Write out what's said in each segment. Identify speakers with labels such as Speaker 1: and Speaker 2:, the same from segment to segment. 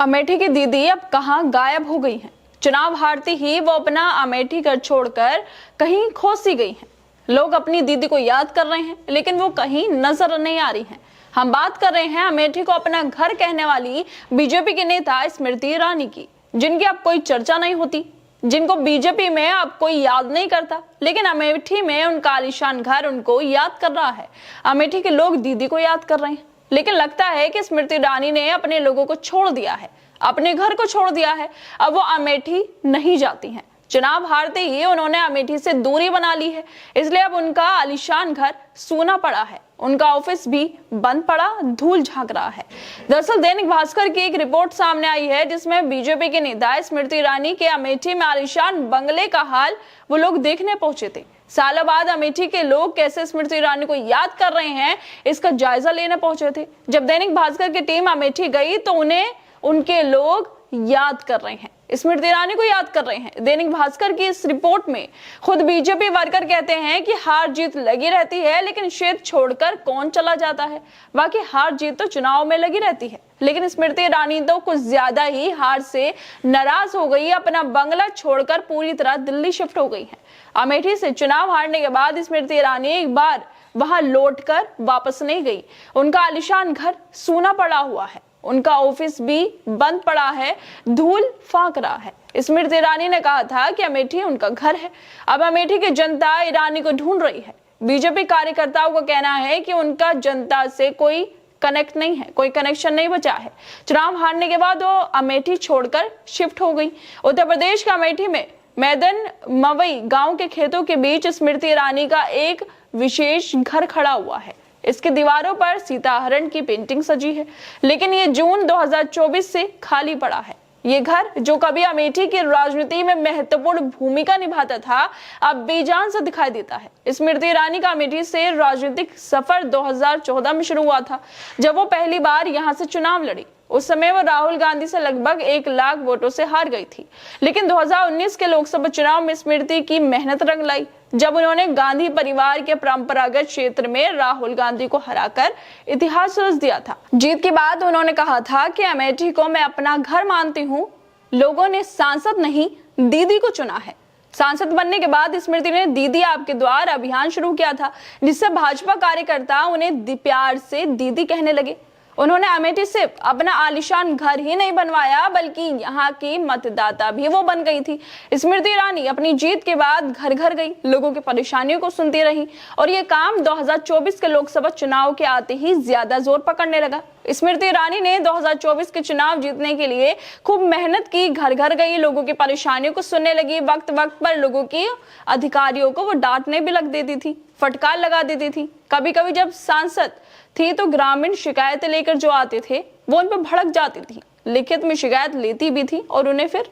Speaker 1: अमेठी की दीदी अब कहां गायब हो गई हैं। चुनाव हारते ही वो अपना अमेठी घर छोड़कर कहीं खो सी गई हैं। लोग अपनी दीदी को याद कर रहे हैं, लेकिन वो कहीं नजर नहीं आ रही हैं। हम बात कर रहे हैं अमेठी को अपना घर कहने वाली बीजेपी के नेता स्मृति ईरानी की, जिनकी अब कोई चर्चा नहीं होती, जिनको बीजेपी में अब कोई याद नहीं करता, लेकिन अमेठी में उनका आलीशान घर उनको याद कर रहा है। अमेठी के लोग दीदी को याद कर रहे हैं, लेकिन लगता है कि स्मृति ईरानी ने अपने लोगों को छोड़ दिया है, अपने घर को छोड़ दिया है। अब वो अमेठी नहीं जाती हैं। चुनाव हारते ही उन्होंने अमेठी से दूरी बना ली है, इसलिए अब उनका आलीशान घर सूना पड़ा है, उनका ऑफिस भी बंद पड़ा, धूल झांक रहा है। दरअसल दैनिक भास्कर की एक रिपोर्ट सामने आई है, जिसमें बीजेपी के नेता स्मृति ईरानी के अमेठी में आलीशान बंगले का हाल वो लोग देखने पहुंचे थे। सालों बाद अमेठी के लोग कैसे स्मृति ईरानी को याद कर रहे हैं, इसका जायजा लेने पहुंचे थे। जब दैनिक भास्कर की टीम अमेठी गई तो उन्हें उनके लोग याद कर रहे हैं, स्मृति ईरानी को याद कर रहे हैं। दैनिक भास्कर की इस रिपोर्ट में खुद बीजेपी वर्कर कहते हैं कि हार जीत लगी रहती है, लेकिन क्षेत्र छोड़कर कौन चला जाता है। बाकी हार जीत तो चुनाव में लगी रहती है, लेकिन स्मृति ईरानी तो कुछ ज्यादा ही हार से नाराज हो गई, अपना बंगला छोड़कर पूरी तरह दिल्ली शिफ्ट हो गई है। अमेठी से चुनाव हारने के बाद स्मृति ईरानी एक बार वहां लौटकर वापस नहीं गई। उनका आलीशान घर सूना पड़ा हुआ है, उनका ऑफिस भी बंद पड़ा है, धूल फाक रहा है। स्मृति ईरानी ने कहा था कि अमेठी उनका घर है। अब अमेठी की जनता ईरानी को ढूंढ रही है। बीजेपी कार्यकर्ताओं का कहना है कि उनका जनता से कोई कनेक्ट नहीं है, कोई कनेक्शन नहीं बचा है। चुनाव हारने के बाद वो अमेठी छोड़कर शिफ्ट हो गई। उत्तर प्रदेश के अमेठी में मैदन मवई गांव के खेतों के बीच स्मृति ईरानी का एक विशेष घर खड़ा हुआ है। इसकी दीवारों पर सीताहरण की पेंटिंग सजी है, लेकिन ये जून 2024 से खाली पड़ा है। ये घर जो कभी अमेठी की राजनीति में महत्वपूर्ण भूमिका निभाता था, अब बेजान सा दिखाई देता है। स्मृति ईरानी का अमेठी से राजनीतिक सफर 2014 में शुरू हुआ था, जब वो पहली बार यहां से चुनाव लड़ी। उस समय वो राहुल गांधी से लगभग 1 लाख वोटों से हार गई थी, लेकिन 2019 के लोकसभा चुनाव में स्मृति की मेहनत रंग लाई, जब उन्होंने गांधी परिवार के परंपरागत क्षेत्र में राहुल गांधी को हराकर इतिहास रच दिया था। जीत के बाद उन्होंने कहा था कि अमेठी को मैं अपना घर मानती हूँ। लोगों ने सांसद नहीं, दीदी को चुना है। सांसद बनने के बाद स्मृति ने दीदी आपके द्वार अभियान शुरू किया था, जिससे भाजपा कार्यकर्ता उन्हें प्यार से दीदी कहने लगे। उन्होंने अमेठी से अपना आलीशान घर ही नहीं बनवाया, बल्कि यहाँ की मतदाता भी वो बन गई थी। स्मृति ईरानी अपनी जीत के बाद घर घर गई, लोगों की परेशानियों को सुनती रही, और ये काम 2024 के लोकसभा चुनाव के आते ही ज्यादा जोर पकड़ने लगा। स्मृति ईरानी ने 2024 के चुनाव जीतने के लिए खूब मेहनत की, घर घर गई, लोगों की परेशानियों को सुनने लगी। वक्त वक्त पर लोगों की अधिकारियों को वो डांटने भी लग देती थी, फटकार लगा देती थी। कभी कभी जब सांसद थी तो ग्रामीण शिकायतें लेकर जो आते थे वो उन पर भड़क जाती थी, लिखित में शिकायत लेती भी थी और उन्हें फिर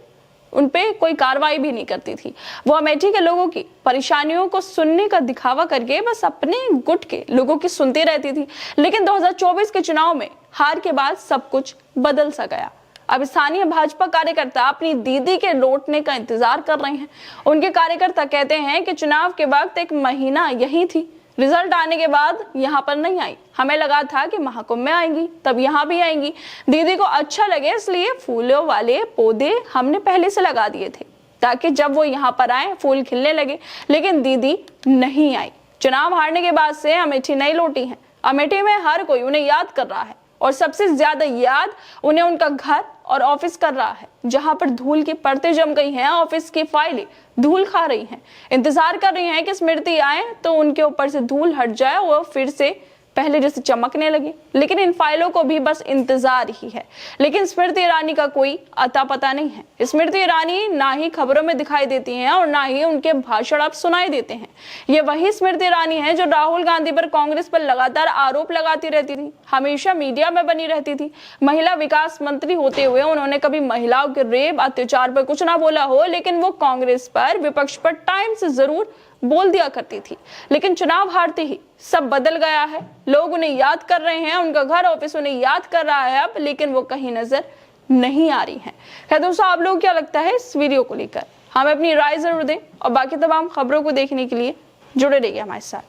Speaker 1: उन पे कोई कार्रवाई भी नहीं करती थी। वो अमेठी के लोगों की परेशानियों को सुनने का दिखावा करके बस अपने गुट के लोगों की सुनती रहती थी। लेकिन 2024 के चुनाव में हार के बाद सब कुछ बदल सा गया। अब स्थानीय भाजपा कार्यकर्ता अपनी दीदी के लौटने का इंतजार कर रहे हैं। उनके कार्यकर्ता कहते हैं कि चुनाव के वक्त 1 महीना यही थी, रिजल्ट आने के बाद यहाँ पर नहीं आई। हमें लगा था कि महाकुंभ में आएंगी, तब यहाँ भी आएंगी। दीदी को अच्छा लगे, इसलिए फूलों वाले पौधे हमने पहले से लगा दिए थे, ताकि जब वो यहाँ पर आए फूल खिलने लगे। लेकिन दीदी नहीं आई। चुनाव हारने के बाद से अमेठी नहीं लौटी है। अमेठी में हर कोई उन्हें याद कर रहा है, और सबसे ज्यादा याद उन्हें उनका घर और ऑफिस कर रहा है, जहां पर धूल की परतें जम गई हैं। ऑफिस की फाइलें धूल खा रही हैं, इंतजार कर रही हैं कि स्मृति आए तो उनके ऊपर से धूल हट जाए और फिर से पहले जैसे चमकने लगे। लेकिन इन फाइलों को भी बस इंतजार ही है। लेकिन स्मृति ईरानी का कोई अता पता नहीं है। स्मृति ईरानी ना ही खबरों में दिखाई देती हैं और ना ही उनके भाषण अब सुनाई देते हैं। ये वही स्मृति ईरानी है जो राहुल गांधी पर, कांग्रेस पर लगातार आरोप लगाती रहती थी, हमेशा मीडिया में बनी रहती थी। महिला विकास मंत्री होते हुए उन्होंने कभी महिलाओं के रेप अत्याचार पर कुछ ना बोला हो, लेकिन वो कांग्रेस पर, विपक्ष पर टाइम से जरूर बोल दिया करती थी। लेकिन चुनाव हारते ही सब बदल गया है। लोग उन्हें याद कर रहे हैं, उनका घर ऑफिस उन्हें याद कर रहा है अब, लेकिन वो कहीं नजर नहीं आ रही है। खैर दोस्तों, आप लोग क्या लगता है इस वीडियो को लेकर? हमें अपनी राय जरूर दें, और बाकी तमाम खबरों को देखने के लिए जुड़े रहिए हमारे साथ।